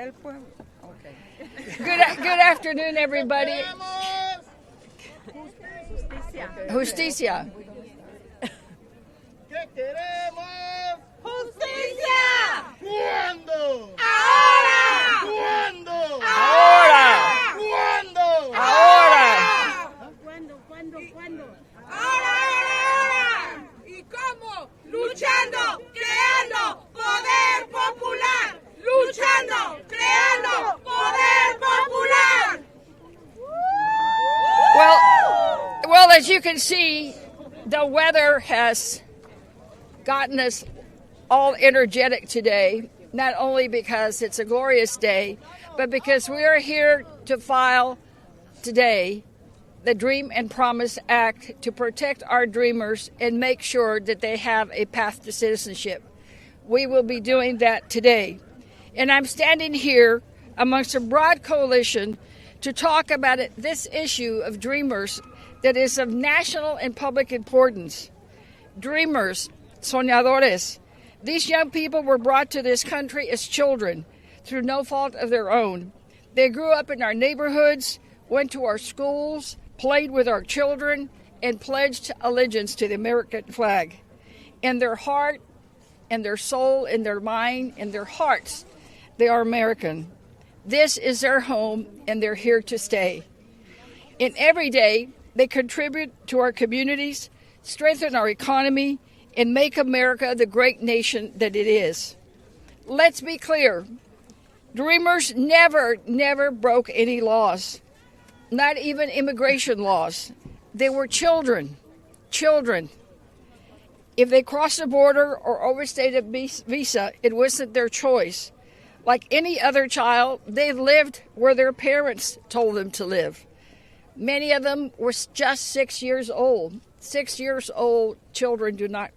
Good afternoon, everybody. Justicia. ¿Qué queremos? ¡Justicia! ¿Cuándo? ¡Ahora! ¿Cuándo? Ahora. ¿Cuándo? Ahora. ¿Cuándo? ¡Ahora! ¿Y cómo? Luchando, creando poder popular. Luchando, creando poder popular. Well, as you can see, the weather has gotten us all energetic today, not only because it's a glorious day, but because we are here to file today the Dream and Promise Act to protect our dreamers and make sure that they have a path to citizenship. We will be doing that today. And I'm standing here amongst a broad coalition to talk about this issue of dreamers that is of national and public importance. Dreamers, soñadores. These young people were brought to this country as children through no fault of their own. They grew up in our neighborhoods, went to our schools, played with our children, and pledged allegiance to the American flag. In their heart, in their soul, in their mind, in their hearts, they are American. This is their home, and they're here to stay. And every day, they contribute to our communities, strengthen our economy, and make America the great nation that it is. Let's be clear. Dreamers never broke any laws, not even immigration laws. They were children. If they crossed the border or overstayed a visa, it wasn't their choice. Like any other child, they lived where their parents told them to live. Many of them were just 6 years old. 6 years old children do not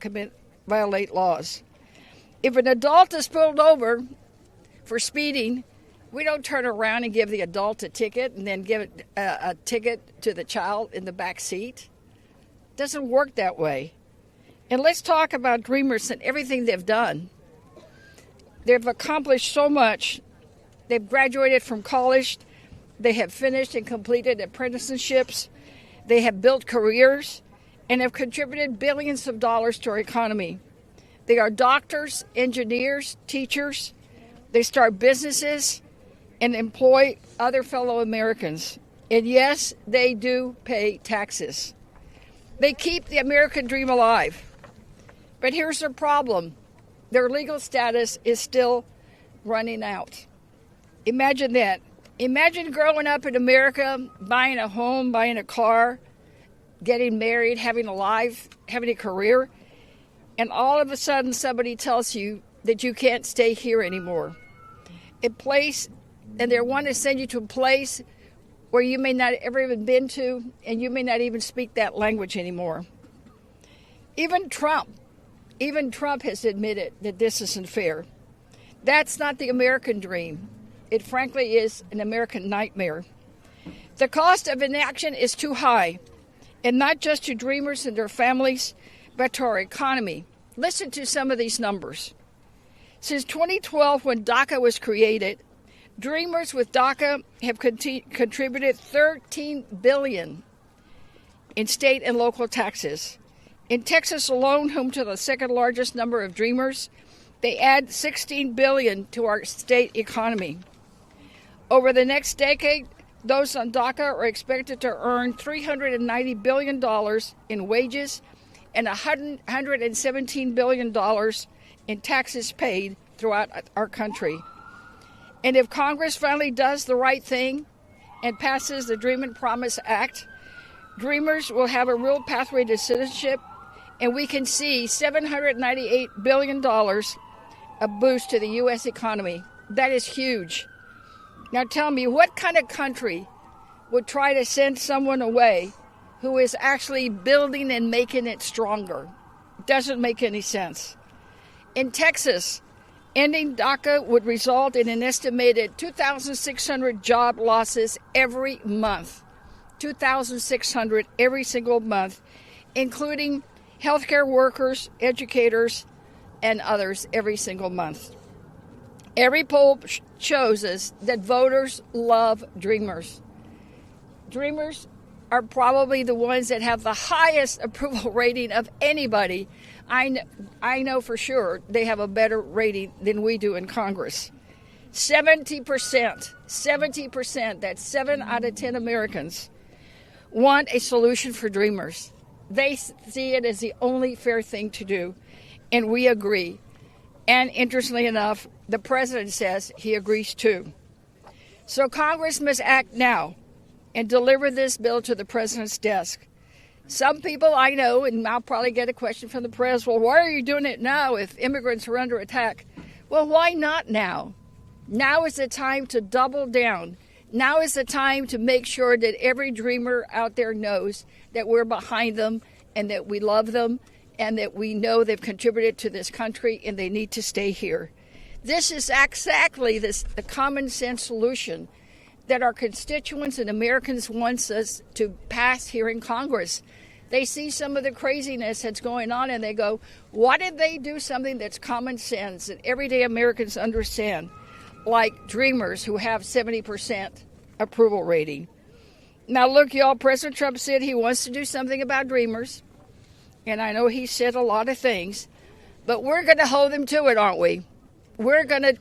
violate laws. If an adult is pulled over for speeding, we don't turn around and give the adult a ticket and then give a ticket to the child in the back seat. It doesn't work that way. And let's talk about dreamers and everything they've done. They've accomplished so much. They've graduated from college. They have finished and completed apprenticeships. They have built careers and have contributed billions of dollars to our economy. They are doctors, engineers, teachers. They start businesses and employ other fellow Americans. And yes, they do pay taxes. They keep the American dream alive. But here's the problem. Their legal status is still running out. Imagine that. Imagine growing up in America, buying a home, buying a car, getting married, having a life, having a career, and all of a sudden somebody tells you that you can't stay here anymore. And they want to send you to a place where you may not ever even been to, and you may not even speak that language anymore. Even Trump has admitted that this isn't fair. That's not the American dream. It frankly is an American nightmare. The cost of inaction is too high, and not just to dreamers and their families, but to our economy. Listen to some of these numbers. Since 2012, when DACA was created, dreamers with DACA have contributed $13 billion in state and local taxes. In Texas alone, home to the second largest number of dreamers, they add $16 billion to our state economy. Over the next decade, those on DACA are expected to earn $390 billion in wages and $117 billion in taxes paid throughout our country. And if Congress finally does the right thing and passes the Dream and Promise Act, dreamers will have a real pathway to citizenship, and we can see $798 billion a boost to the U.S. economy. That is huge. Now tell me, what kind of country would try to send someone away who is actually building and making it stronger? It doesn't make any sense. In Texas, ending DACA would result in an estimated 2,600 job losses every month. 2,600 every single month, including healthcare workers, educators, and others every single month. Every poll shows us that voters love dreamers. Dreamers are probably the ones that have the highest approval rating of anybody. I know for sure they have a better rating than we do in Congress. 70%, that's 7 out of 10 Americans, want a solution for dreamers. They see it as the only fair thing to do, and we agree. And interestingly enough, the president says he agrees too. So Congress must act now and deliver this bill to the president's desk. Some people I know, and I'll probably get a question from the press, well, why are you doing it now if immigrants are under attack? Well, why not now? Now is the time to double down. Now is the time to make sure that every dreamer out there knows that we're behind them and that we love them and that we know they've contributed to this country and they need to stay here. This is exactly the common sense solution that our constituents and Americans want us to pass here in Congress. They see some of the craziness that's going on and they go, why did they do something that's common sense that everyday Americans understand? Like dreamers who have 70% approval rating. Now look, y'all, President Trump said he wants to do something about dreamers. And I know he said a lot of things, but we're going to hold him to it, aren't we? We're going to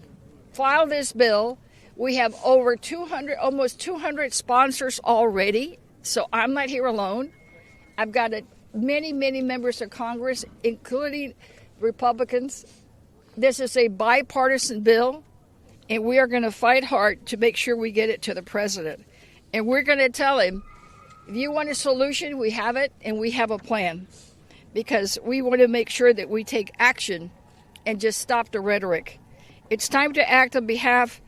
file this bill. We have over 200, almost 200 sponsors already, so I'm not here alone. I've got many members of Congress, including Republicans. This is a bipartisan bill. And we are going to fight hard to make sure we get it to the president. And we're going to tell him, if you want a solution, we have it, and we have a plan. Because we want to make sure that we take action and just stop the rhetoric. It's time to act on behalf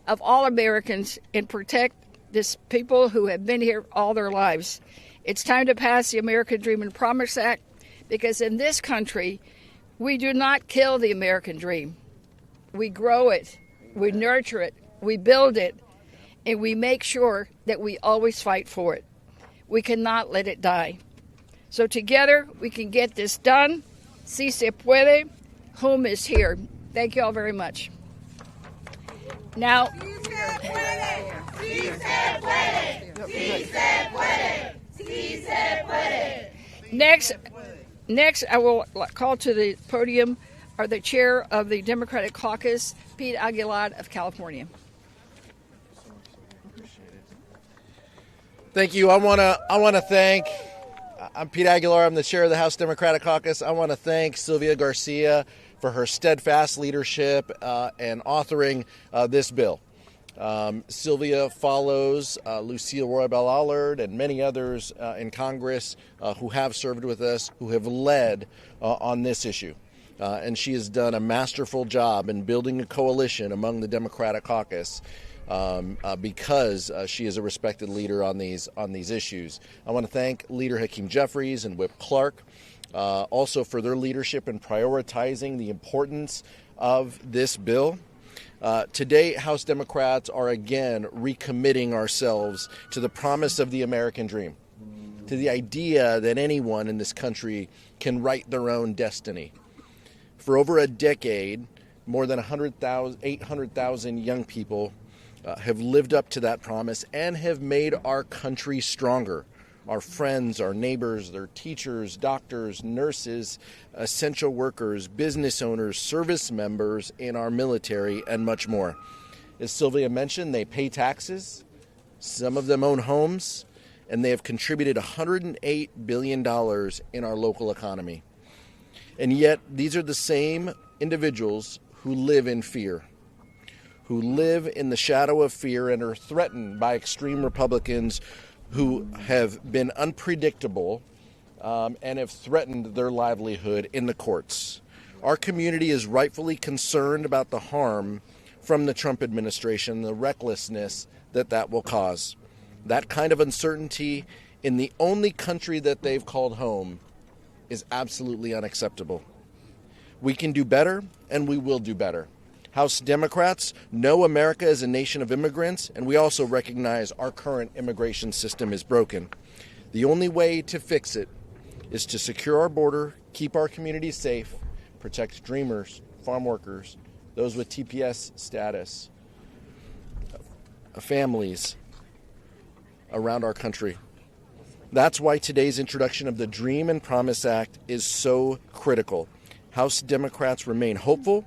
of all Americans and protect these people who have been here all their lives. It's time to pass the American Dream and Promise Act, because in this country, we do not kill the American dream. We grow it. We nurture it, we build it, and we make sure that we always fight for it. We cannot let it die. So together, we can get this done. Si se puede. Home is here. Thank you all very much. Now, next, I will call to the podium the chair of the Democratic Caucus, Pete Aguilar of California. Thank you. I want to thank. I'm Pete Aguilar. I'm the chair of the House Democratic Caucus. I want to thank Sylvia Garcia for her steadfast leadership and authoring this bill. Sylvia follows Lucille Roybal Allard and many others in Congress who have served with us, who have led on this issue. And she has done a masterful job in building a coalition among the Democratic caucus because she is a respected leader on these issues. I want to thank Leader Hakeem Jeffries and Whip Clark also for their leadership in prioritizing the importance of this bill. Today, House Democrats are again recommitting ourselves to the promise of the American dream, to the idea that anyone in this country can write their own destiny. For over a decade, more than 800,000 young people have lived up to that promise and have made our country stronger. Our friends, our neighbors, their teachers, doctors, nurses, essential workers, business owners, service members in our military, and much more. As Sylvia mentioned, they pay taxes. Some of them own homes, and they have contributed $108 billion in our local economy. And yet, these are the same individuals who live in fear, who live in the shadow of fear and are threatened by extreme Republicans who have been unpredictable and have threatened their livelihood in the courts. Our community is rightfully concerned about the harm from the Trump administration, the recklessness that will cause. That kind of uncertainty in the only country that they've called home is absolutely unacceptable. We can do better, and we will do better. House Democrats know America is a nation of immigrants, and we also recognize our current immigration system is broken. The only way to fix it is to secure our border, keep our communities safe, protect dreamers, farm workers, those with TPS status, families around our country. That's why today's introduction of the Dream and Promise Act is so critical. House Democrats remain hopeful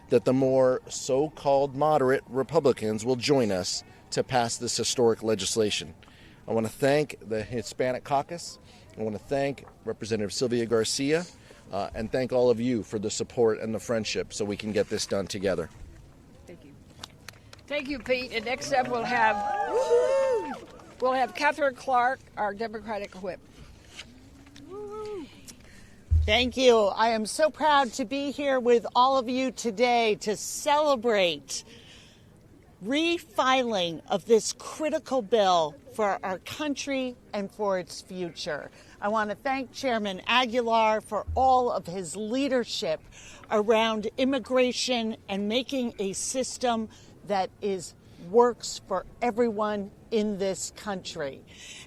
that the more so-called moderate Republicans will join us to pass this historic legislation. I want to thank the Hispanic caucus. I want to thank Representative Sylvia Garcia and thank all of you for the support and the friendship so we can get this done together. Thank you. Thank you, Pete. And next up we'll have Catherine Clark, our Democratic whip. Thank you. I am so proud to be here with all of you today to celebrate refiling of this critical bill for our country and for its future. I want to thank Chairman Aguilar for all of his leadership around immigration and making a system that works for everyone in this country.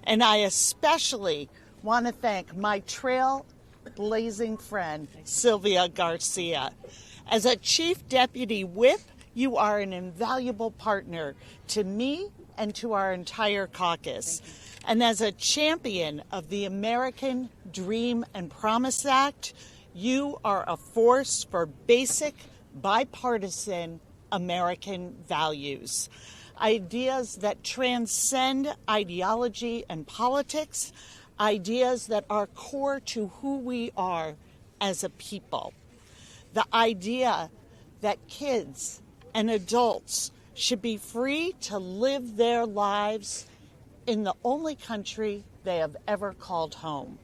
And I especially want to thank my trailblazing friend, Sylvia Garcia. As a Chief Deputy Whip, you are an invaluable partner to me and to our entire caucus. And as a champion of the American Dream and Promise Act, you are a force for basic bipartisan American values. Ideas that transcend ideology and politics, ideas that are core to who we are as a people. The idea that kids and adults should be free to live their lives in the only country they have ever called home.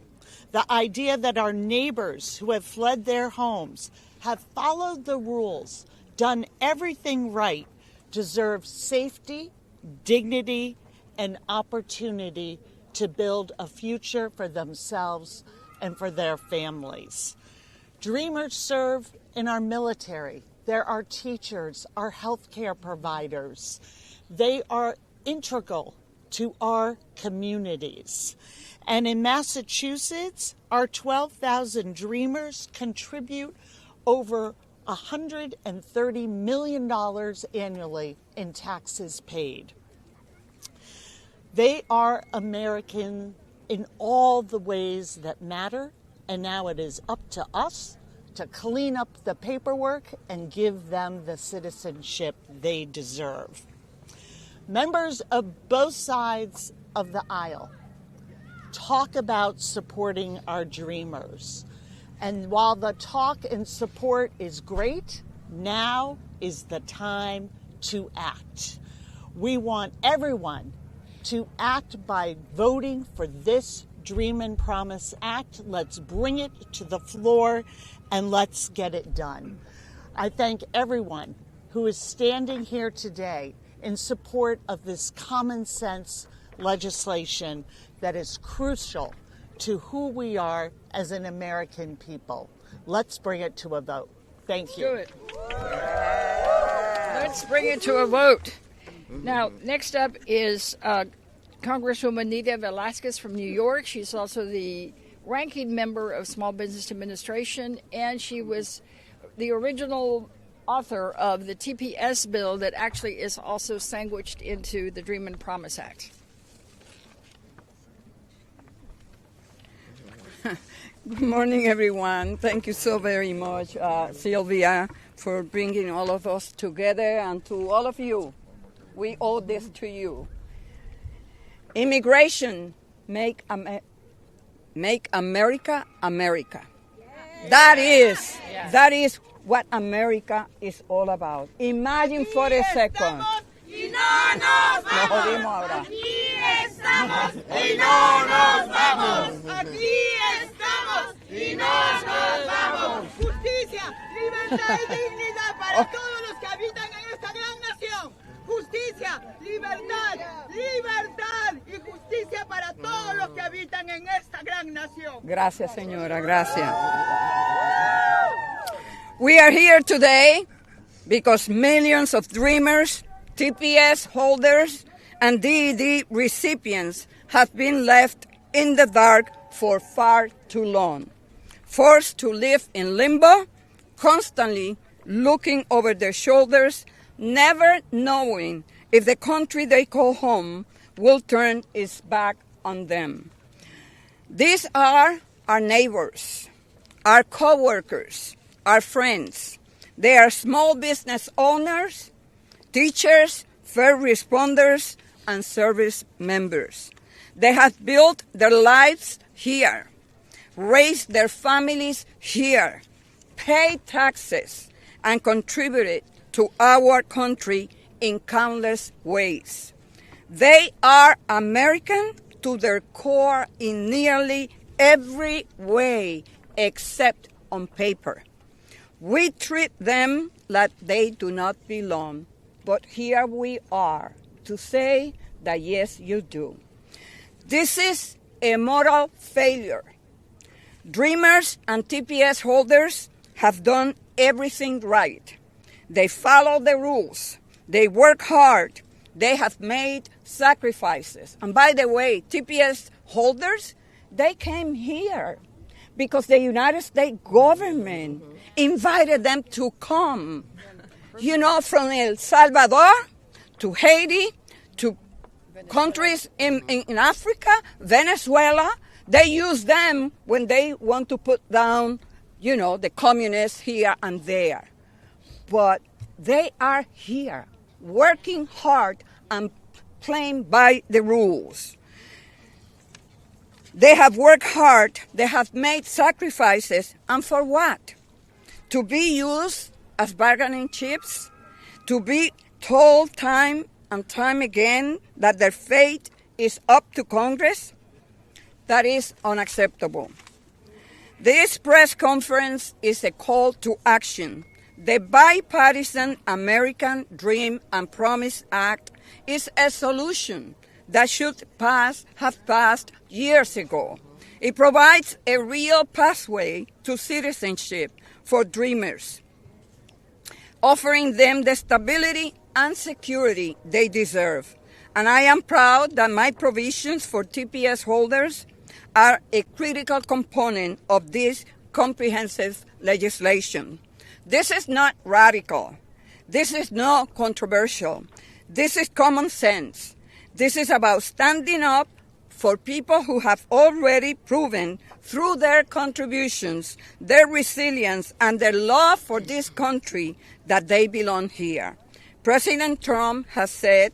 The idea that our neighbors who have fled their homes, have followed the rules, done everything right, deserve safety, dignity, and opportunity to build a future for themselves and for their families. Dreamers serve in our military. There are teachers, our healthcare providers. They are integral to our communities. And in Massachusetts, our 12,000 Dreamers contribute over $130 million annually in taxes paid. They are American in all the ways that matter, and now it is up to us to clean up the paperwork and give them the citizenship they deserve. Members of both sides of the aisle talk about supporting our Dreamers. And while the talk and support is great, now is the time to act. We want everyone to act by voting for this Dream and Promise Act. Let's bring it to the floor and let's get it done. I thank everyone who is standing here today in support of this common sense legislation that is crucial to who we are as an American people. Let's bring it to a vote. Thank you. Do it. Let's bring it to a vote. Now, next up is Congresswoman Nita Velasquez from New York. She's also the ranking member of Small Business Administration, and she was the original author of the TPS bill that actually is also sandwiched into the Dream and Promise Act. Good morning, everyone. Thank you so very much, Sylvia, for bringing all of us together, and to all of you. We owe this to you. Immigration, make America America. Yes. That is what America is all about. Imagine for a second. Y no nos vamos. Nos jodimos ahora. Aquí estamos y no nos vamos. Aquí estamos y no nos vamos. Justicia, libertad y dignidad para todos los que habitan en esta gran nación. Justicia, libertad, libertad y justicia para todos los que habitan en esta gran nación. Gracias, señora. Gracias. We are here today because millions of Dreamers, TPS holders, and DED recipients have been left in the dark for far too long, forced to live in limbo, constantly looking over their shoulders, never knowing if the country they call home will turn its back on them. These are our neighbors, our co-workers, our friends. They are small business owners, teachers, first responders, and service members. They have built their lives here, raised their families here, paid taxes, and contributed to our country in countless ways. They are American to their core in nearly every way except on paper. We treat them like they do not belong, but here we are to say that yes, you do. This is a moral failure. Dreamers and TPS holders have done everything right. They follow the rules. They work hard. They have made sacrifices. And by the way, TPS holders, they came here because the United States government invited them to come. You know, from El Salvador to Haiti to countries in Africa, Venezuela, they use them when they want to put down, you know, the communists here and there. But they are here working hard and playing by the rules. They have worked hard, they have made sacrifices, and for what? To be used as bargaining chips? To be told time and time again that their fate is up to Congress? That is unacceptable. This press conference is a call to action. The Bipartisan American Dream and Promise Act is a solution that should have passed years ago. It provides a real pathway to citizenship for dreamers, offering them the stability and security they deserve. And I am proud that my provisions for TPS holders are a critical component of this comprehensive legislation. This is not radical. This is not controversial. This is common sense. This is about standing up for people who have already proven through their contributions, their resilience, and their love for this country that they belong here. President Trump has said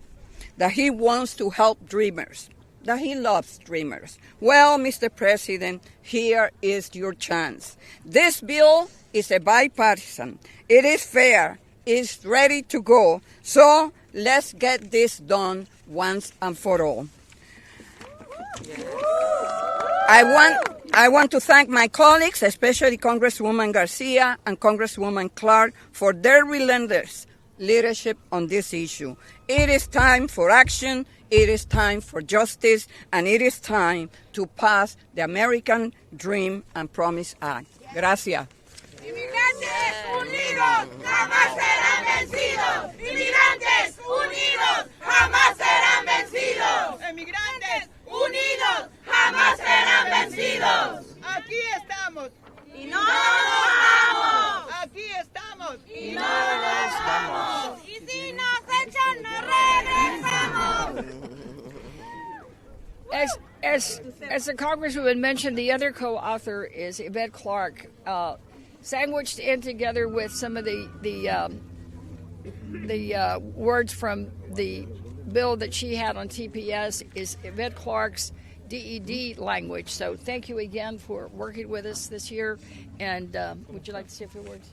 that he wants to help dreamers, that he loves dreamers. Well, Mr. President, here is your chance. This bill is a bipartisan. It is fair. It's ready to go. So let's get this done once and for all. I want to thank my colleagues, especially Congresswoman Garcia and Congresswoman Clark, for their relentless leadership on this issue. It is time for action, it is time for justice, and it is time to pass the American Dream and Promise Act. Gracias. Inmigrantes unidos jamás serán vencidos. Inmigrantes unidos jamás serán vencidos. Inmigrantes unidos jamás serán vencidos. Aquí estamos y no nos vamos. Aquí estamos y no nos vamos. Y si nos echan no regresamos. As the Congresswoman mentioned, the other co-author is Yvette Clark. Sandwiched in together with some of the words from the bill that she had on TPS is Yvette Clark's DED language. So thank you again for working with us this year. And would you like to say a few words?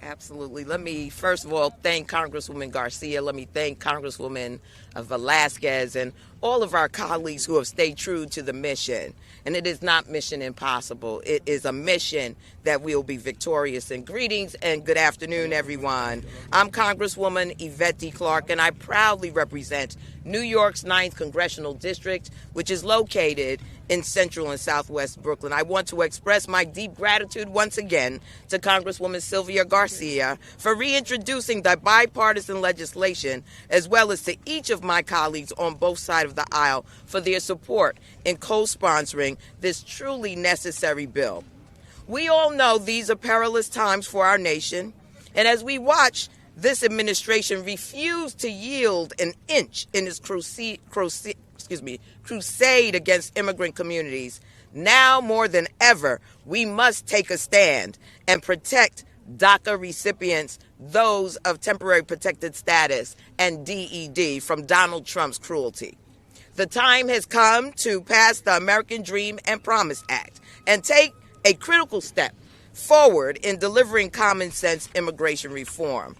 Absolutely. Let me, first of all, thank Congresswoman Garcia. Let me thank Congresswoman Velasquez and all of our colleagues who have stayed true to the mission. And it is not mission impossible. It is a mission that we will be victorious in. Greetings and good afternoon, everyone. I'm Congresswoman Yvette D. Clark, and I proudly represent New York's 9th Congressional District, which is located in central and southwest Brooklyn. I want to express my deep gratitude once again to Congresswoman Sylvia Garcia for reintroducing the bipartisan legislation, as well as to each of my colleagues on both sides of the aisle for their support in co-sponsoring this truly necessary bill. We all know these are perilous times for our nation. And as we watch this administration refuse to yield an inch in its crusade against immigrant communities, now more than ever, we must take a stand and protect DACA recipients, those of temporary protected status and DED, from Donald Trump's cruelty. The time has come to pass the American Dream and Promise Act and take a critical step forward in delivering common sense immigration reform.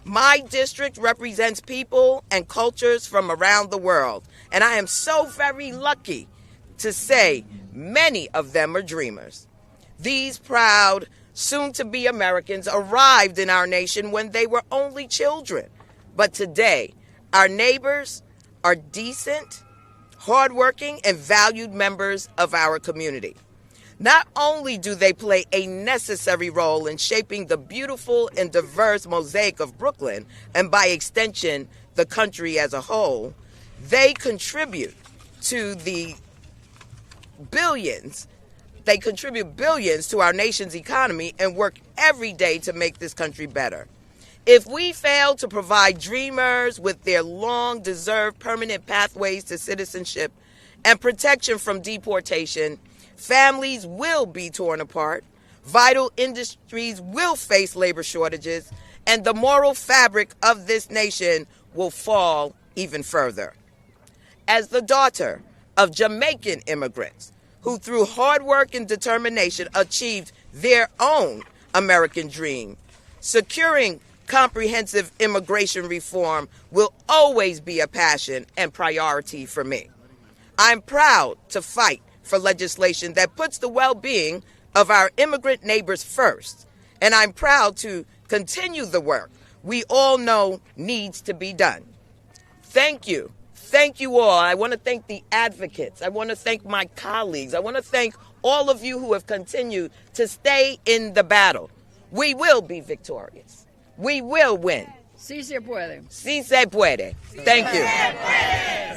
My district represents people and cultures from around the world, and I am so very lucky to say many of them are dreamers. These proud, soon-to-be Americans arrived in our nation when they were only children. But today, our neighbors are decent, hardworking, and valued members of our community. Not only do they play a necessary role in shaping the beautiful and diverse mosaic of Brooklyn, and by extension, the country as a whole, they contribute to the billions. They contribute billions to our nation's economy and work every day to make this country better. If we fail to provide dreamers with their long-deserved permanent pathways to citizenship and protection from deportation, families will be torn apart, vital industries will face labor shortages, and the moral fabric of this nation will fall even further. As the daughter of Jamaican immigrants who through hard work and determination achieved their own American dream, securing comprehensive immigration reform will always be a passion and priority for me. I'm proud to fight for legislation that puts the well-being of our immigrant neighbors first, and I'm proud to continue the work we all know needs to be done. Thank you. Thank you all. I want to thank the advocates. I want to thank my colleagues. I want to thank all of you who have continued to stay in the battle. We will be victorious. We will win. Sí se puede. Sí se puede. Thank you.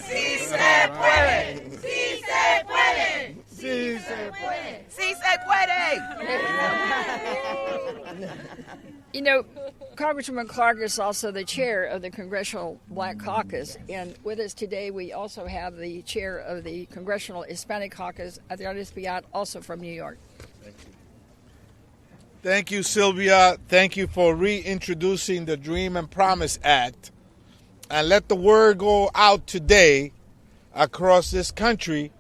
Sí se puede. Sí se puede. Sí se puede. Sí se puede. You know, Congresswoman Clark is also the chair of the Congressional Black Caucus, and with us today we also have the chair of the Congressional Hispanic Caucus, Adriana Spiat, also from New York. Thank you, Sylvia. Thank you for reintroducing the Dream and Promise Act. And let the word go out today across this country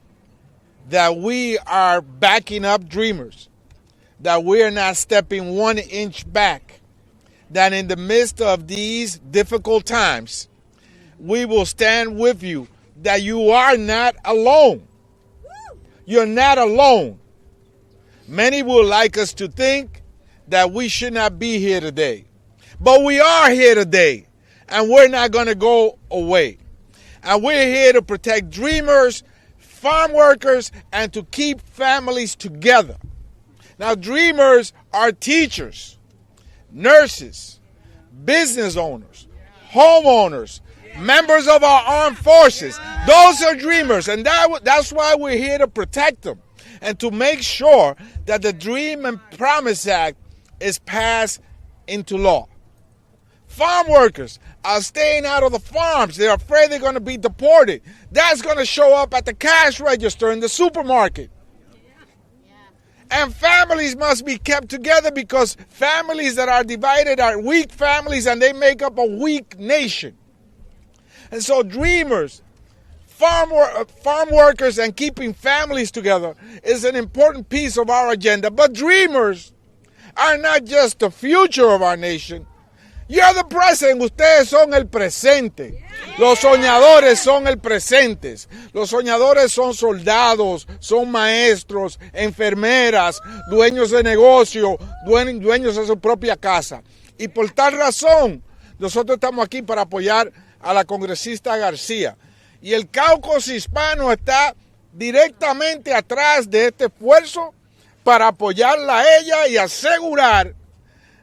that we are backing up dreamers, that we are not stepping 1 inch back, that in the midst of these difficult times, we will stand with you, that you are not alone. You're not alone. Many would like us to think that we should not be here today. But we are here today, and we're not going to go away. And we're here to protect dreamers, farm workers, and to keep families together. Now, dreamers are teachers, nurses, business owners, homeowners, members of our armed forces. Those are dreamers, and that's why we're here to protect them and to make sure that the Dream and Promise Act is passed into law. Farm workers are staying out of the farms. They're afraid they're going to be deported. That's going to show up at the cash register in the supermarket. And families must be kept together, because families that are divided are weak families, and they make up a weak nation. And so dreamers, farm workers, and keeping families together is an important piece of our agenda. But dreamers are not just the future of our nation. You're the present. Ustedes son el presente. Los soñadores son el presente. Los soñadores son soldados, son maestros, enfermeras, dueños de negocio, dueños de su propia casa. Y por tal razón, nosotros estamos aquí para apoyar a la congresista García. Y el caucus hispano está directamente atrás de este esfuerzo para apoyarla a ella y asegurar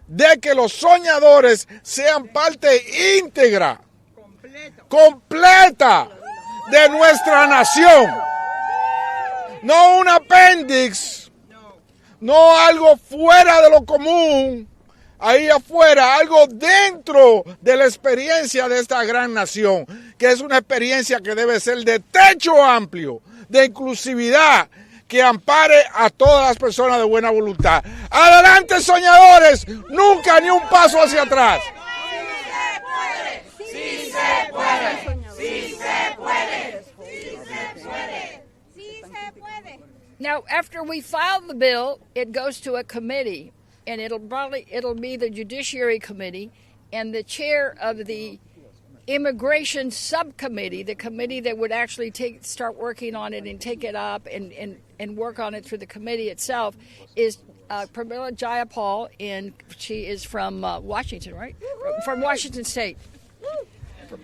de que los soñadores sean parte íntegra, completa de nuestra nación. No un apéndice, no algo fuera de lo común, ahí afuera, algo dentro de la experiencia de esta gran nación, que es una experiencia que debe ser de techo amplio, de inclusividad, que ampare a todas las personas de buena voluntad. ¡Adelante, soñadores! ¡Nunca ni un paso hacia atrás! ¡Sí se puede! ¡Sí se puede! ¡Sí se puede! ¡Sí se puede! Now, after we file the bill, it goes to a committee, and it'll be the Judiciary Committee, and the chair of the Immigration Subcommittee, the committee that would actually start working on it and take it up and work on it through the committee itself, is Pramila Jayapal, and she is from Washington, right? From Washington State.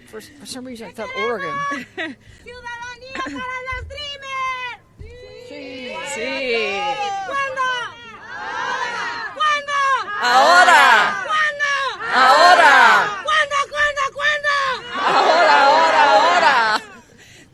For some reason, I thought Oregon. ¡Ciudadanía para los dreamers! Sí. Sí. ¿Cuándo? ¿Cuándo? Ahora. ¿Cuándo? Ahora. ¿Cuándo? Ahora.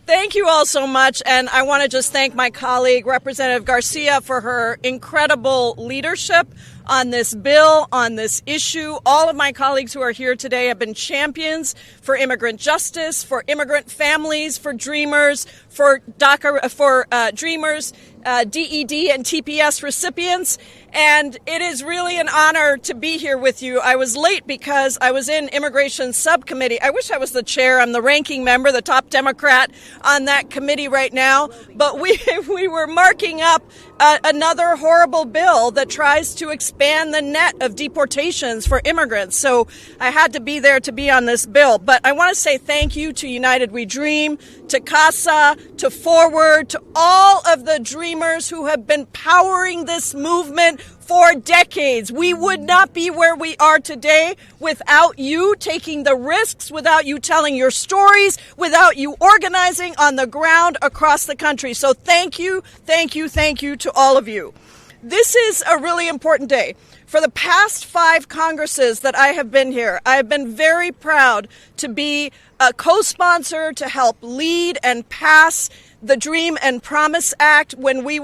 Thank you all so much, and I want to just thank my colleague, Representative Garcia, for her incredible leadership on this bill, on this issue. All of my colleagues who are here today have been champions for immigrant justice, for immigrant families, for dreamers, for DACA, for dreamers, DED and TPS recipients. And it is really an honor to be here with you. I was late because I was in Immigration Subcommittee. I wish I was the chair. I'm the ranking member, the top Democrat on that committee right now. But we were marking up another horrible bill that tries to expand the net of deportations for immigrants. So I had to be there to be on this bill. But I want to say thank you to United We Dream, to CASA, to Forward, to all of the dreamers who have been powering this movement for decades. We would not be where we are today without you taking the risks, without you telling your stories, without you organizing on the ground across the country. So thank you to all of you. This is a really important day. For the past 5 Congresses that I have been here, I have been very proud to be a co-sponsor to help lead and pass the Dream and Promise Act. When we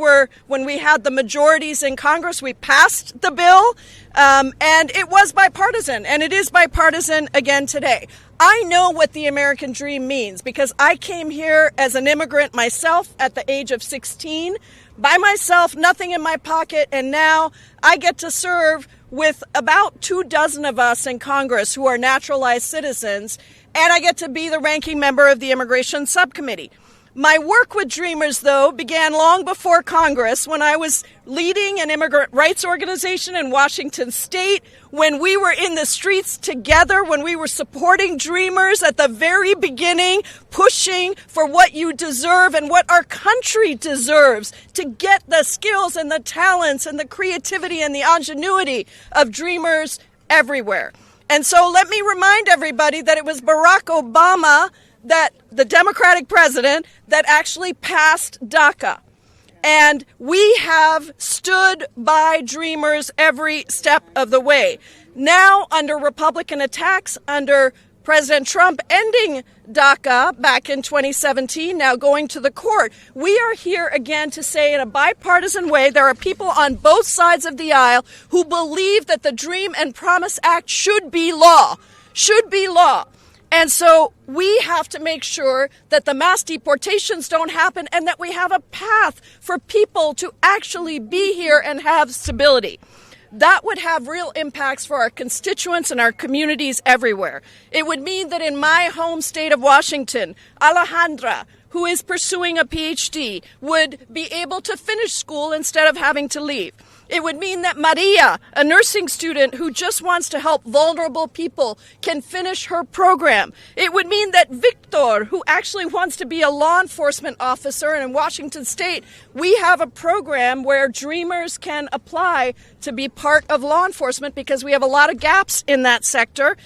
had the majorities in Congress, we passed the bill, and it was bipartisan, and it is bipartisan again today. I know what the American dream means because I came here as an immigrant myself at the age of 16, by myself, nothing in my pocket, and now I get to serve with about 24 of us in Congress who are naturalized citizens, and I get to be the ranking member of the Immigration Subcommittee. My work with Dreamers, though, began long before Congress when I was leading an immigrant rights organization in Washington State, when we were in the streets together, when we were supporting Dreamers at the very beginning, pushing for what you deserve and what our country deserves to get the skills and the talents and the creativity and the ingenuity of Dreamers everywhere. And so let me remind everybody that it was Barack Obama, that the Democratic president, that actually passed DACA. And we have stood by Dreamers every step of the way. Now, under Republican attacks, under President Trump ending DACA back in 2017, now going to the court, we are here again to say in a bipartisan way there are people on both sides of the aisle who believe that the Dream and Promise Act should be law. And so we have to make sure that the mass deportations don't happen and that we have a path for people to actually be here and have stability. That would have real impacts for our constituents and our communities everywhere. It would mean that in my home state of Washington, Alejandra, who is pursuing a PhD, would be able to finish school instead of having to leave. It would mean that Maria, a nursing student who just wants to help vulnerable people, can finish her program. It would mean that Victor, who actually wants to be a law enforcement officer in Washington State, we have a program where Dreamers can apply to be part of law enforcement because we have a lot of gaps in that sector.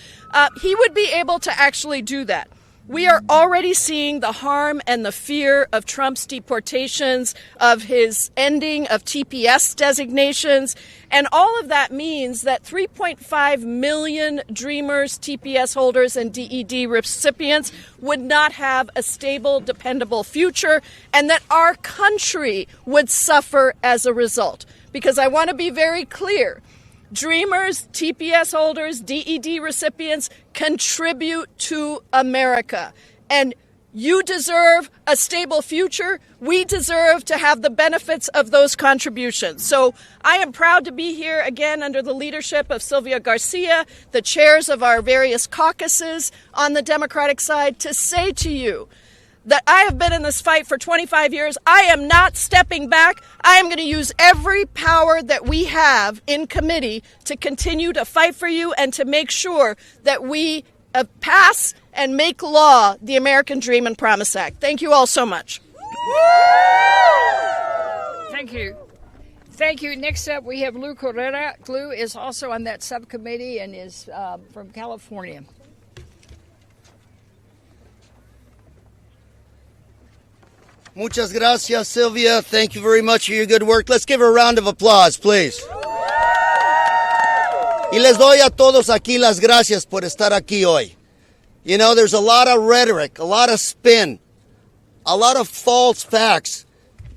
He would be able to actually do that. We are already seeing the harm and the fear of Trump's deportations, of his ending of TPS designations, and all of that means that 3.5 million Dreamers, TPS holders, and DED recipients would not have a stable, dependable future, and that our country would suffer as a result. Because I want to be very clear, Dreamers, TPS holders, DED recipients contribute to America. And you deserve a stable future. We deserve to have the benefits of those contributions. So I am proud to be here again under the leadership of Sylvia Garcia, the chairs of our various caucuses on the Democratic side, to say to you that I have been in this fight for 25 years. I am not stepping back. I am going to use every power that we have in committee to continue to fight for you and to make sure that we pass and make law the American Dream and Promise Act. Thank you all so much. Thank you. Thank you. Next up, we have Lou Correra. Lou is also on that subcommittee and is from California. Muchas gracias, Sylvia. Thank you very much for your good work. Let's give her a round of applause, please. Y les doy a todos aquí las gracias por estar aquí hoy. You know, there's a lot of rhetoric, a lot of spin, a lot of false facts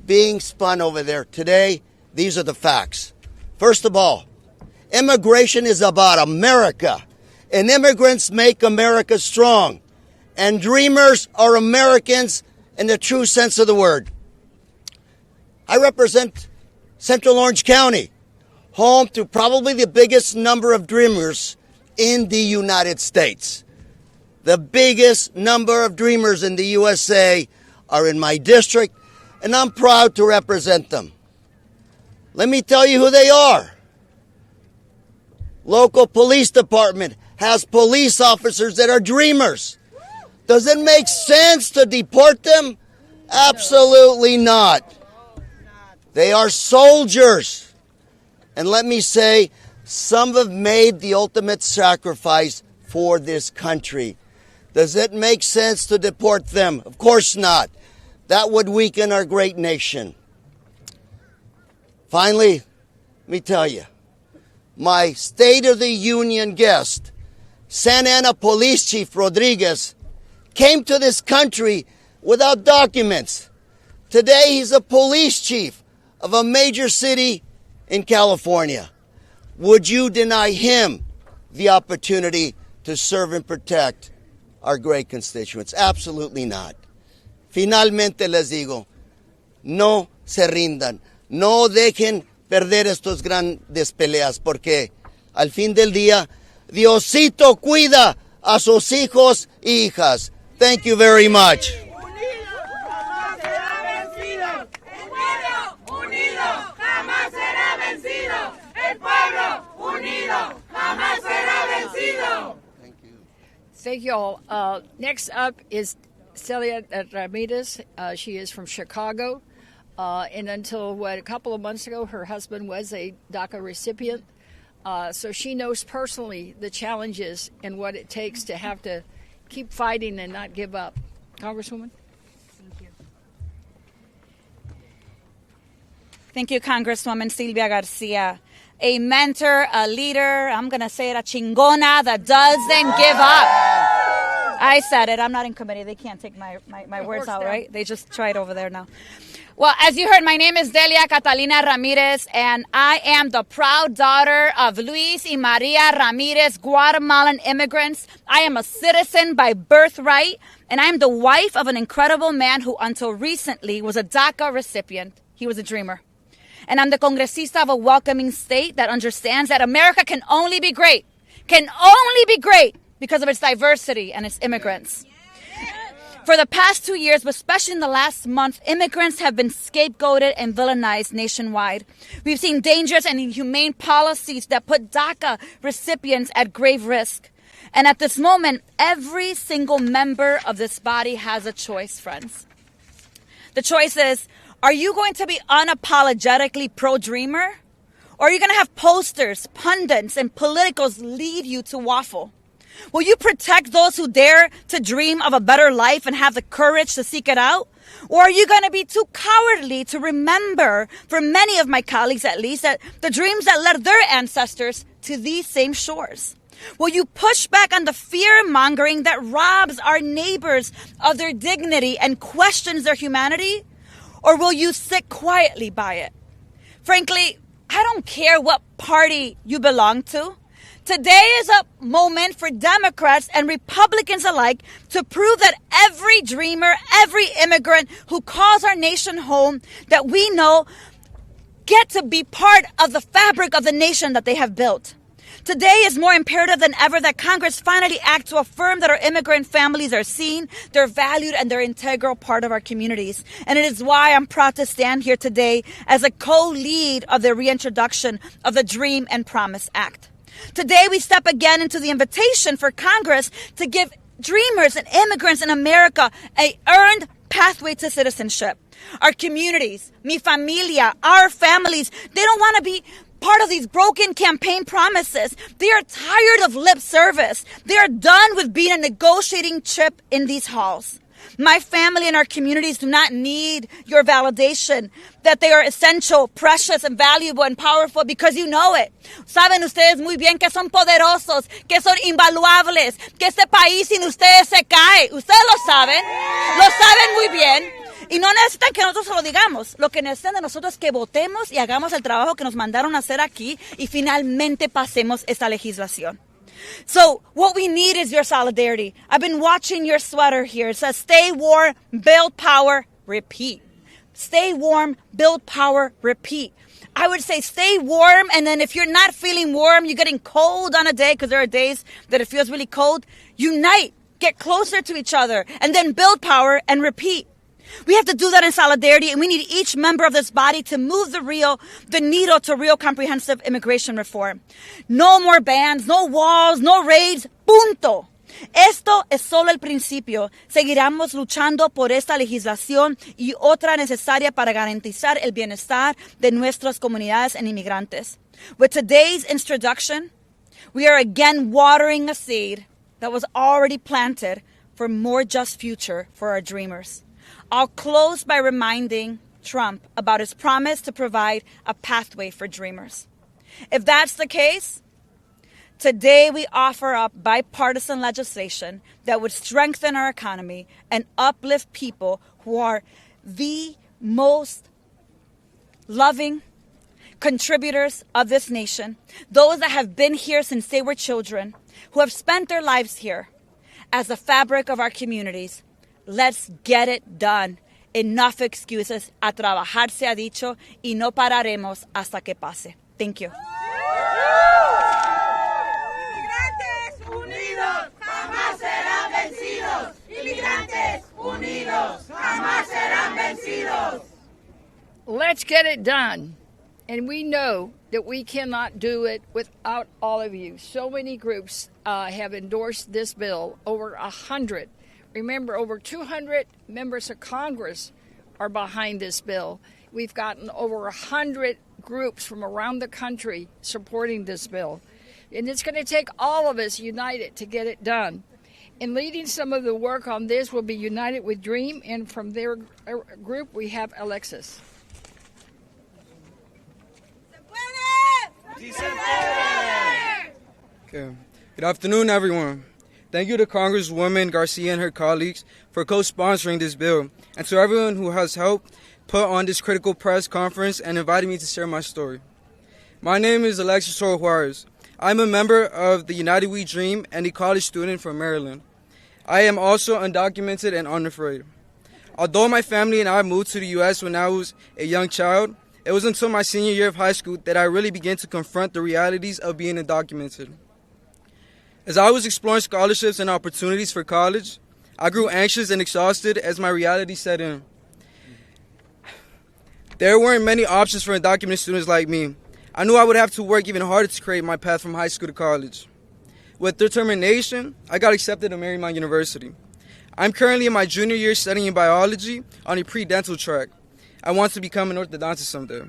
being spun over there. Today, these are the facts. First of all, immigration is about America, and immigrants make America strong. And dreamers are Americans in the true sense of the word. I represent Central Orange County, home to probably the biggest number of dreamers in the United States. The biggest number of dreamers in the USA are in my district, and I'm proud to represent them. Let me tell you who they are. Local police department has police officers that are dreamers. Does it make sense to deport them? Absolutely not. They are soldiers. And let me say, some have made the ultimate sacrifice for this country. Does it make sense to deport them? Of course not. That would weaken our great nation. Finally, let me tell you, my State of the Union guest, Santa Ana Police Chief Rodriguez, came to this country without documents. Today, he's a police chief of a major city in California. Would you deny him the opportunity to serve and protect our great constituents? Absolutely not. Finalmente les digo, no se rindan. No dejen perder estos grandes peleas, porque al fin del día, Diosito cuida a sus hijos y hijas. Thank you very much. Thank you all. Next up is Celia Ramirez. She is from Chicago. And until, a couple of months ago, her husband was a DACA recipient. So she knows personally the challenges and what it takes to have to keep fighting and not give up. Congresswoman? Thank you. Thank you, Congresswoman Sylvia Garcia. A mentor, a leader, I'm going to say it, a chingona that doesn't give up. I said it. I'm not in committee. They can't take my words out, right? They just tried over there now. Well, as you heard, my name is Delia Catalina Ramirez, and I am the proud daughter of Luis y Maria Ramirez, Guatemalan immigrants. I am a citizen by birthright, and I am the wife of an incredible man who, until recently, was a DACA recipient. He was a dreamer. And I'm the congresista of a welcoming state that understands that America can only be great because of its diversity and its immigrants. For the past 2 years, but especially in the last month, immigrants have been scapegoated and villainized nationwide. We've seen dangerous and inhumane policies that put DACA recipients at grave risk. And at this moment, every single member of this body has a choice, friends. The choice is, are you going to be unapologetically pro-dreamer? Or are you going to have posters, pundits, and politicals lead you to waffle? Will you protect those who dare to dream of a better life and have the courage to seek it out? Or are you going to be too cowardly to remember, for many of my colleagues at least, that the dreams that led their ancestors to these same shores? Will you push back on the fear-mongering that robs our neighbors of their dignity and questions their humanity? Or will you sit quietly by it? Frankly, I don't care what party you belong to. Today is a moment for Democrats and Republicans alike to prove that every dreamer, every immigrant who calls our nation home, that we know get to be part of the fabric of the nation that they have built. Today is more imperative than ever that Congress finally act to affirm that our immigrant families are seen, they're valued, and they're an integral part of our communities. And it is why I'm proud to stand here today as a co-lead of the reintroduction of the Dream and Promise Act. Today, we step again into the invitation for Congress to give dreamers and immigrants in America an earned pathway to citizenship. Our communities, mi familia, our families, they don't want to be part of these broken campaign promises. They are tired of lip service. They are done with being a negotiating chip in these halls. My family and our communities do not need your validation that they are essential, precious, and valuable and powerful because you know it. Saben ustedes muy bien que son poderosos, que son invaluables, que este país sin ustedes se cae. Ustedes lo saben muy bien. Y no necesitan que nosotros se lo digamos. Lo que necesitan de nosotros es que votemos y hagamos el trabajo que nos mandaron a hacer aquí y finalmente pasemos esta legislación. So what we need is your solidarity. I've been watching your sweater here. It says, stay warm, build power, repeat. Stay warm, build power, repeat. I would say stay warm, and then if you're not feeling warm, you're getting cold on a day, because there are days that it feels really cold, unite, get closer to each other, and then build power and repeat. We have to do that in solidarity, and we need each member of this body to move the needle to real comprehensive immigration reform. No more bans, no walls, no raids, punto. Esto es solo el principio. Seguiremos luchando por esta legislación y otra necesaria para garantizar el bienestar de nuestras comunidades and inmigrantes. With today's introduction, we are again watering a seed that was already planted for a more just future for our dreamers. I'll close by reminding Trump about his promise to provide a pathway for dreamers. If that's the case, today we offer up bipartisan legislation that would strengthen our economy and uplift people who are the most loving contributors of this nation, those that have been here since they were children, who have spent their lives here as the fabric of our communities. Let's get it done. Enough excuses. A trabajar se ha dicho y no pararemos hasta que pase. Thank you. Inmigrantes unidos jamás serán vencidos. Inmigrantes unidos jamás serán vencidos. Let's get it done. And we know that we cannot do it without all of you. So many groups have endorsed this bill, over 100. Remember, over 200 members of Congress are behind this bill. We've gotten over 100 groups from around the country supporting this bill. And it's going to take all of us united to get it done. And leading some of the work on this will be United with Dream, and from their group we have Alexis. Okay. Good afternoon, everyone. Thank you to Congresswoman Garcia and her colleagues for co-sponsoring this bill, and to everyone who has helped put on this critical press conference and invited me to share my story. My name is Alexis Juarez. I'm a member of the United We Dream and a college student from Maryland. I am also undocumented and unafraid. Although my family and I moved to the U.S. when I was a young child, it was until my senior year of high school that I really began to confront the realities of being undocumented. As I was exploring scholarships and opportunities for college, I grew anxious and exhausted as my reality set in. There weren't many options for undocumented students like me. I knew I would have to work even harder to create my path from high school to college. With determination, I got accepted to Marymount University. I'm currently in my junior year studying biology on a pre-dental track. I want to become an orthodontist someday.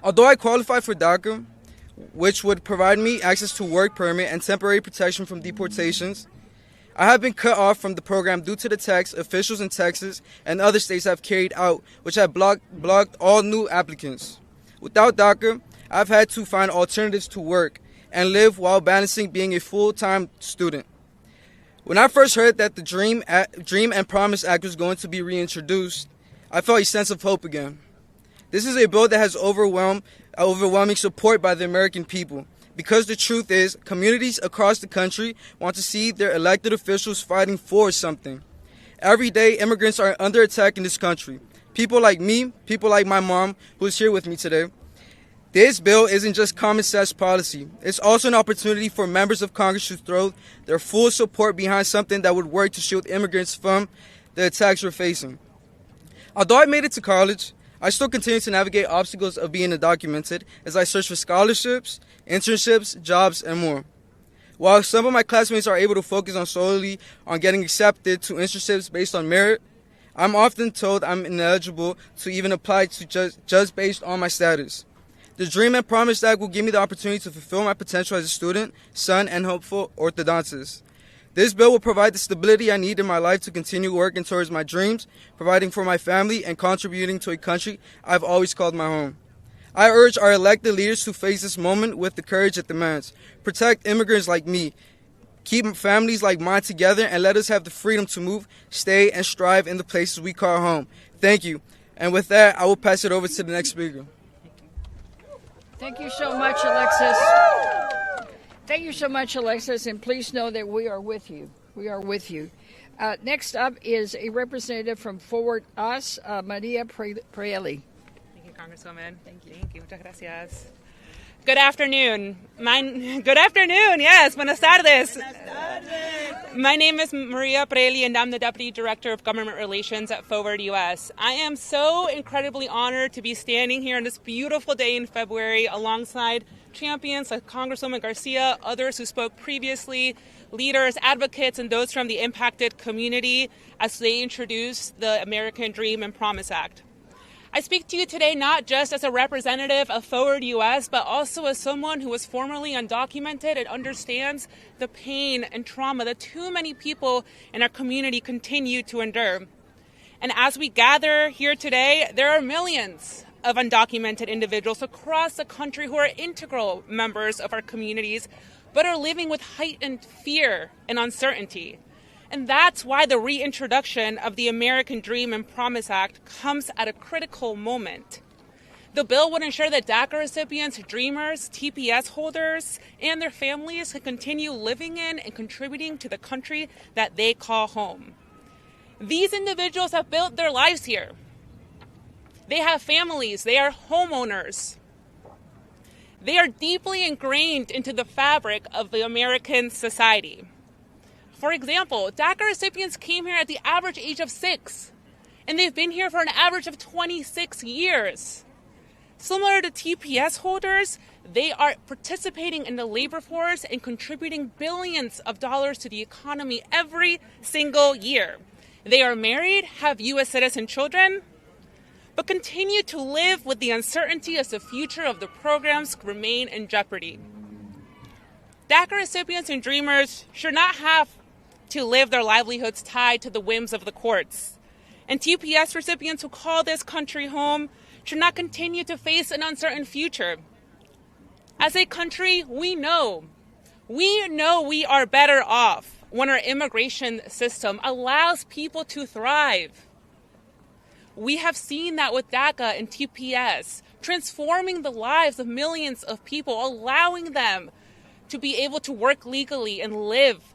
Although I qualify for DACA, which would provide me access to work permit and temporary protection from deportations, I have been cut off from the program due to the tax officials in Texas and other states have carried out, which have blocked all new applicants. Without DACA, I've had to find alternatives to work and live while balancing being a full-time student. When I first heard that the Dream and Promise Act was going to be reintroduced, I felt a sense of hope again. This is a bill that has overwhelmed overwhelming support by the American people. Because the truth is, communities across the country want to see their elected officials fighting for something. Every day, immigrants are under attack in this country. People like me, people like my mom, who is here with me today. This bill isn't just common sense policy. It's also an opportunity for members of Congress to throw their full support behind something that would work to shield immigrants from the attacks we're facing. Although I made it to college, I still continue to navigate obstacles of being undocumented as I search for scholarships, internships, jobs, and more. While some of my classmates are able to focus solely on getting accepted to internships based on merit, I'm often told I'm ineligible to even apply to just based on my status. The Dream and Promise Act will give me the opportunity to fulfill my potential as a student, son, and hopeful orthodontist. This bill will provide the stability I need in my life to continue working towards my dreams, providing for my family, and contributing to a country I've always called my home. I urge our elected leaders to face this moment with the courage it demands. Protect immigrants like me. Keep families like mine together and let us have the freedom to move, stay, and strive in the places we call home. Thank you. And with that, I will pass it over to the next speaker. Thank you so much, Alexis. Thank you so much, Alexis, and please know that we are with you. We are with you. Next up is a representative from Forward Us, Maria Preelli. Thank you, Congresswoman. Thank you. Muchas gracias. Good afternoon. Good afternoon. Yes, buenas tardes. My name is Maria Preelli, and I'm the Deputy Director of Government Relations at Forward US. I am so incredibly honored to be standing here on this beautiful day in February alongside champions like Congresswoman Garcia, others who spoke previously, leaders, advocates, and those from the impacted community as they introduce the American Dream and Promise Act. I speak to you today not just as a representative of Forward US, but also as someone who was formerly undocumented and understands the pain and trauma that too many people in our community continue to endure. And as we gather here today, there are millions of undocumented individuals across the country who are integral members of our communities, but are living with heightened fear and uncertainty. And that's why the reintroduction of the American Dream and Promise Act comes at a critical moment. The bill would ensure that DACA recipients, dreamers, TPS holders, and their families can continue living in and contributing to the country that they call home. These individuals have built their lives here. They have families. They are homeowners. They are deeply ingrained into the fabric of the American society. For example, DACA recipients came here at the average age of 6, and they've been here for an average of 26 years. Similar to TPS holders, they are participating in the labor force and contributing billions of dollars to the economy every single year. They are married, have U.S. citizen children, but continue to live with the uncertainty as the future of the programs remain in jeopardy. DACA recipients and dreamers should not have to live their livelihoods tied to the whims of the courts. And TPS recipients who call this country home should not continue to face an uncertain future. As a country, we know we are better off when our immigration system allows people to thrive. We have seen that with DACA and TPS, transforming the lives of millions of people, allowing them to be able to work legally and live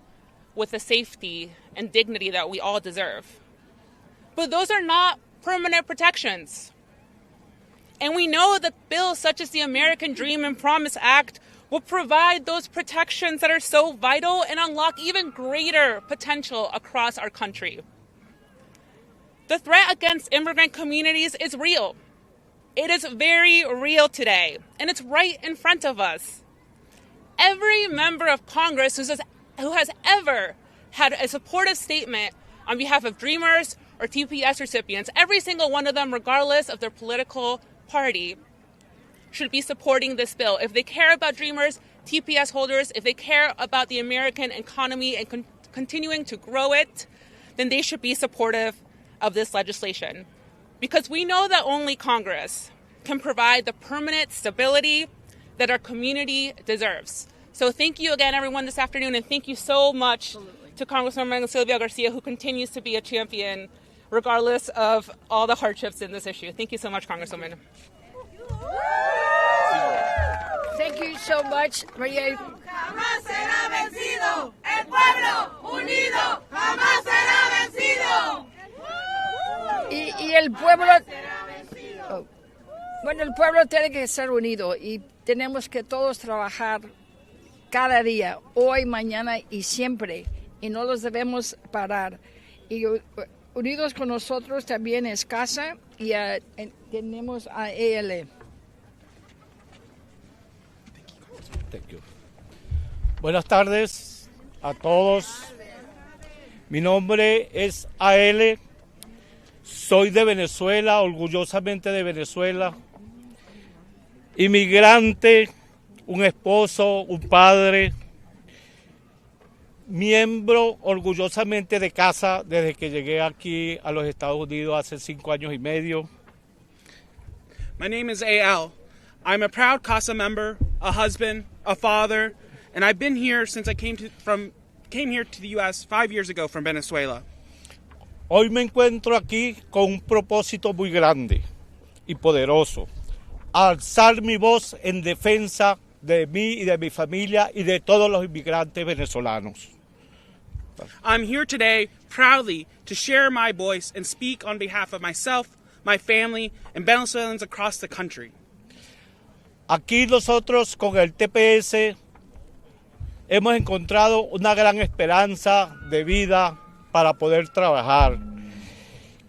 with the safety and dignity that we all deserve. But those are not permanent protections. And we know that bills such as the American Dream and Promise Act will provide those protections that are so vital and unlock even greater potential across our country. The threat against immigrant communities is real. It is very real today, and it's right in front of us. Every member of Congress who has ever had a supportive statement on behalf of dreamers or TPS recipients, every single one of them, regardless of their political party, should be supporting this bill. If they care about dreamers, TPS holders, if they care about the American economy and continuing to grow it, then they should be supportive of this legislation. Because we know that only Congress can provide the permanent stability that our community deserves. So thank you again, everyone, this afternoon, and thank you so much to Congresswoman Sylvia Garcia, who continues to be a champion regardless of all the hardships in this issue. Thank you so much, Congresswoman. Thank you so much, Maria. Jamás será vencido. El pueblo unido jamás será vencido. Y el pueblo, bueno, el pueblo tiene que ser unido y tenemos que todos trabajar cada día, hoy, mañana y siempre, y no los debemos parar. Y unidos con nosotros también es casa y tenemos a EL. Thank you. Buenas tardes a todos. Mi nombre es AL. Soy de Venezuela, orgullosamente de Venezuela. Inmigrante, un esposo, un padre. Miembro orgullosamente de casa desde que llegué aquí a los Estados Unidos hace 5 años y medio. My name is AL. I'm a proud CASA member, a husband, a father, and I've been here since I came here to the U.S. 5 years ago from Venezuela. Hoy me encuentro aquí con un propósito muy grande y poderoso: alzar mi voz en defensa de mí y de mi familia y de todos los inmigrantes venezolanos. I'm here today proudly to share my voice and speak on behalf of myself, my family, and Venezuelans across the country. Aquí nosotros con el TPS hemos encontrado una gran esperanza de vida para poder trabajar,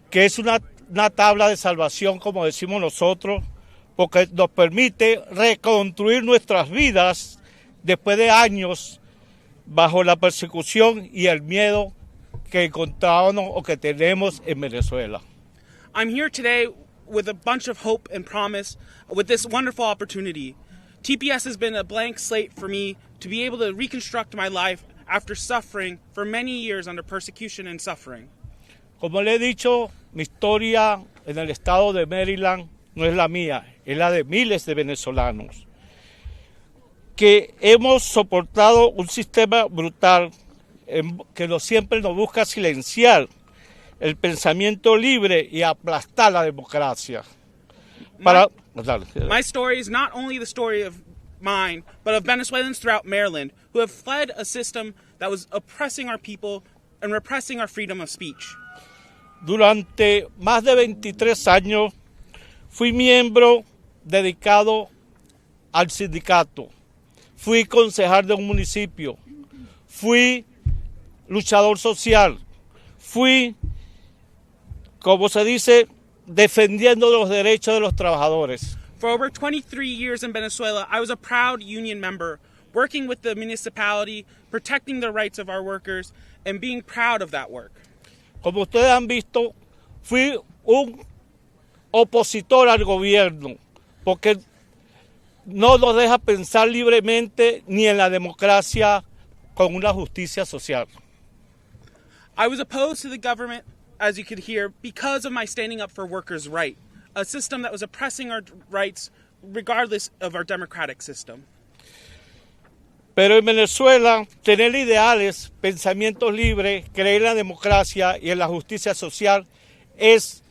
que es una tabla de salvación, como decimos nosotros, porque nos permite reconstruir nuestras vidas después de años bajo la persecución y el miedo que encontrábamos o que tenemos en Venezuela. I'm here today with a bunch of hope and promise with this wonderful opportunity. TPS has been a blank slate for me to be able to reconstruct my life after suffering for many years under persecution and suffering. Como le he dicho, mi historia en el estado de Maryland no es la mía, es la de miles de venezolanos que hemos soportado un sistema brutal que siempre nos busca silenciar el pensamiento libre y aplastar la democracia. My story is not only the story of mine, but of Venezuelans throughout Maryland who have fled a system that was oppressing our people and repressing our freedom of speech. Durante más de 23 años fui miembro dedicado al sindicato, fui concejal de un municipio, fui luchador social, fui, como se dice, defendiendo los derechos de los trabajadores. For over 23 years in Venezuela, I was a proud union member, working with the municipality, protecting the rights of our workers, and being proud of that work. Como ustedes han visto, fui un opositor al gobierno, porque no nos deja pensar libremente ni en la democracia con una justicia social. I was opposed to the government, as you could hear, because of my standing up for workers' rights, a system that was oppressing our rights regardless of our democratic system. Pero en Venezuela, tener ideales, pensamientos libres, creer en la democracia y en la justicia social es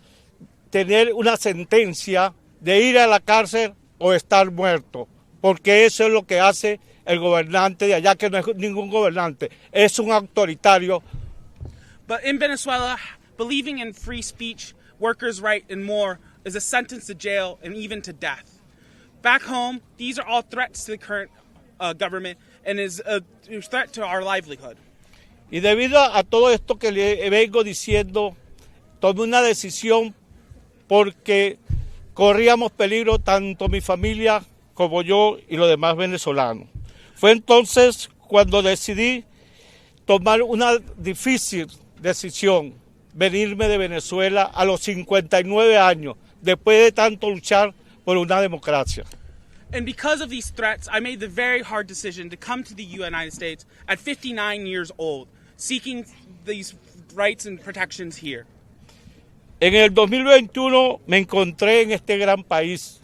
tener una sentencia de ir a la cárcel o estar muerto, porque eso es lo que hace el gobernante de allá, que no es ningún gobernante, es un autoritario. But in Venezuela, believing in free speech, workers' right, and more is a sentence to jail and even to death. Back home, these are all threats to the current government and is a threat to our livelihood. Y debido a todo esto que le vengo diciendo, tomé una decisión porque corríamos peligro tanto mi familia como yo y los demás venezolanos. Fue entonces cuando decidí tomar una difícil decisión, venirme de Venezuela a los 59 años, después de tanto luchar por una democracia. And because of these threats, I made the very hard decision to come to the United States at 59 years old, seeking these rights and protections here. En el 2021 me encontré en este gran país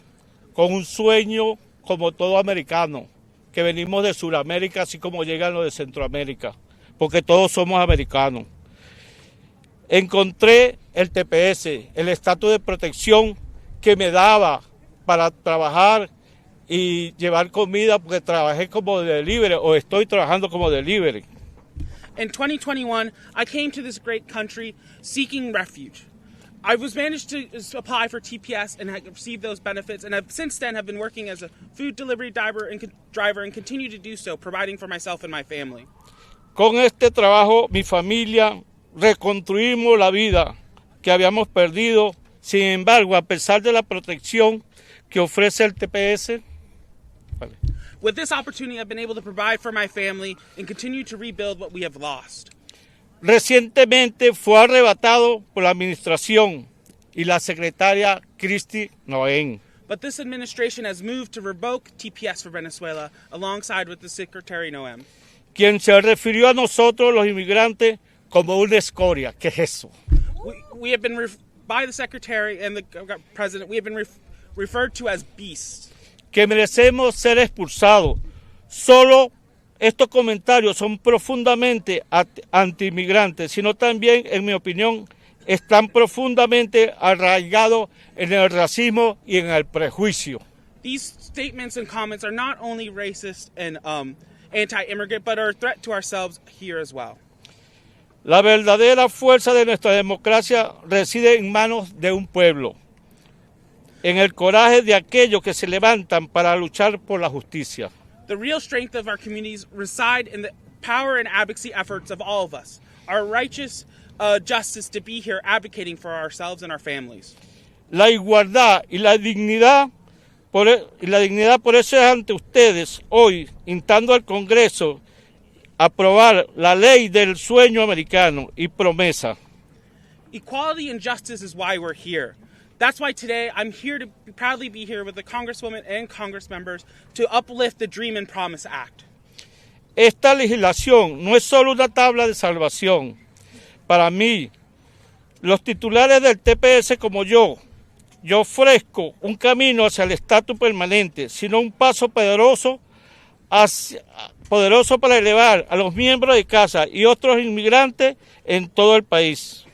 con un sueño como todo americano, que venimos de Sudamérica, así como llegan los de Centroamérica, porque todos somos americanos. Encontré el TPS, el estatus de protección que me daba para trabajar y llevar comida porque trabajé como delivery o estoy trabajando como delivery. In 2021, I came to this great country seeking refuge. I was managed to apply for TPS and have received those benefits, and since then have been working as a food delivery driver and continue to do so, providing for myself and my family. Con este trabajo, mi familia reconstruimos la vida que habíamos perdido. Sin embargo, a pesar de la protección que ofrece el TPS, with this opportunity, I've been able to provide for my family and continue to rebuild what we have lost. Recientemente fue arrebatado por la administración y la secretaria Kristi Noem. But this administration has moved to revoke TPS for Venezuela alongside with the Secretary Noem, Quien se refirió a nosotros los inmigrantes como una escoria. ¿Qué es eso? We have been, by the Secretary and the President, we have been referred to as beasts. Que merecemos ser expulsados. Solo estos comentarios son profundamente anti-inmigrantes, sino también, en mi opinión, están profundamente arraigados en el racismo y en el prejuicio. These statements and comments are not only racist and anti-immigrant, but are a threat to ourselves here as well. La verdadera fuerza de nuestra democracia reside en manos de un pueblo, en el coraje de aquellos que se levantan para luchar por la justicia. The real strength of our communities reside in the power and advocacy efforts of all of us, our righteous justice to be here advocating for ourselves and our families. La igualdad y la dignidad por eso es ante ustedes hoy, instando al Congreso a aprobar la ley del sueño americano y promesa. Equality and justice is why we're here. That's why today I'm here to proudly be here with the Congresswoman and Congress members to uplift the Dream and Promise Act. Esta legislación no es solo una tabla de salvación. Para mí, los titulares del TPS como yo ofrezco un camino hacia el estatus permanente, sino un paso poderoso para elevar a los miembros de casa y otros inmigrantes en todo el país.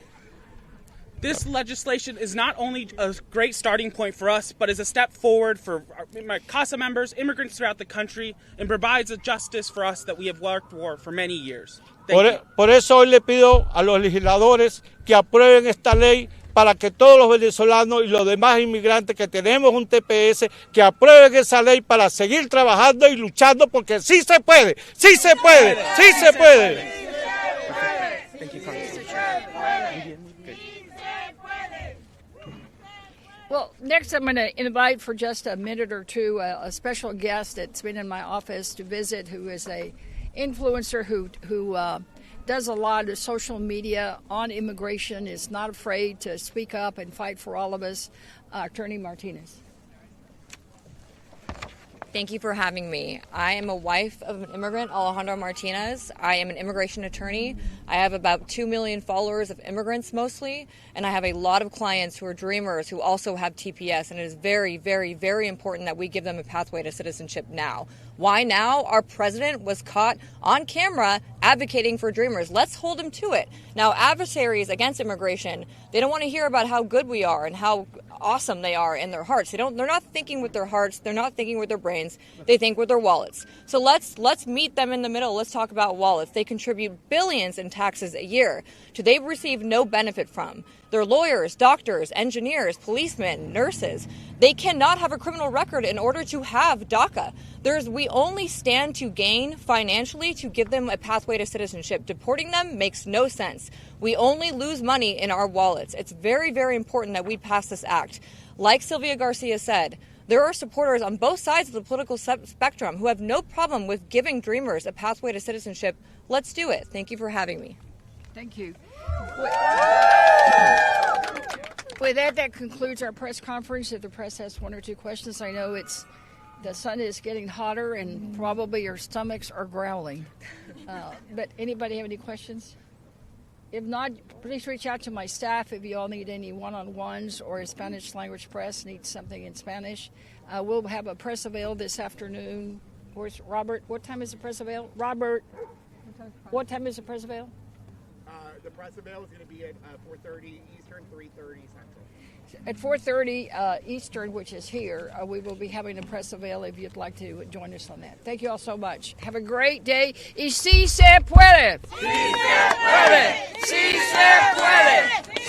This legislation is not only a great starting point for us, but is a step forward for my CASA members, immigrants throughout the country, and provides a justice for us that we have worked for many years. Por eso hoy le pido a los legisladores que aprueben esta ley para que todos los venezolanos y los demás inmigrantes que tenemos un TPS, que aprueben esa ley para seguir trabajando y luchando, porque sí se puede, sí se puede, sí se puede. Well, next I'm going to invite for just a minute or two a special guest that's been in my office to visit, who is a influencer who does a lot of social media on immigration, is not afraid to speak up and fight for all of us. Attorney Martinez. Thank you for having me. I am a wife of an immigrant, Alejandro Martinez. I am an immigration attorney. I have about 2 million followers of immigrants mostly, and I have a lot of clients who are dreamers who also have TPS, and it is very, very, very important that we give them a pathway to citizenship now. Why now? Our president was caught on camera advocating for dreamers. Let's hold him to it. Now, adversaries against immigration, they don't want to hear about how good we are and how awesome they are in their hearts. They're not thinking with their hearts. They're not thinking with their brains. They think with their wallets. So let's meet them in the middle. Let's talk about wallets. They contribute billions in taxes a year to they receive no benefit from. They're lawyers, doctors, engineers, policemen, nurses. They cannot have a criminal record in order to have DACA. We only stand to gain financially to give them a pathway to citizenship. Deporting them makes no sense. We only lose money in our wallets. It's very, very important that we pass this act. Like Sylvia Garcia said, there are supporters on both sides of the political spectrum who have no problem with giving dreamers a pathway to citizenship. Let's do it. Thank you for having me. Thank you. With that concludes our press conference. If the press has one or two questions, I know the sun is getting hotter and probably your stomachs are growling. But anybody have any questions? If not, please reach out to my staff if you all need any one-on-ones or a Spanish language press needs something in Spanish. We'll have a press avail this afternoon. Where's Robert? What time is the press avail? Robert, what time is the press avail? The press avail is going to be at 4:30 Eastern, 3:30 Central. At 4:30 Eastern, which is here, we will be having a press avail if you'd like to join us on that. Thank you all so much. Have a great day. Y si se puede. ¡Sí se puede! ¡Sí se puede!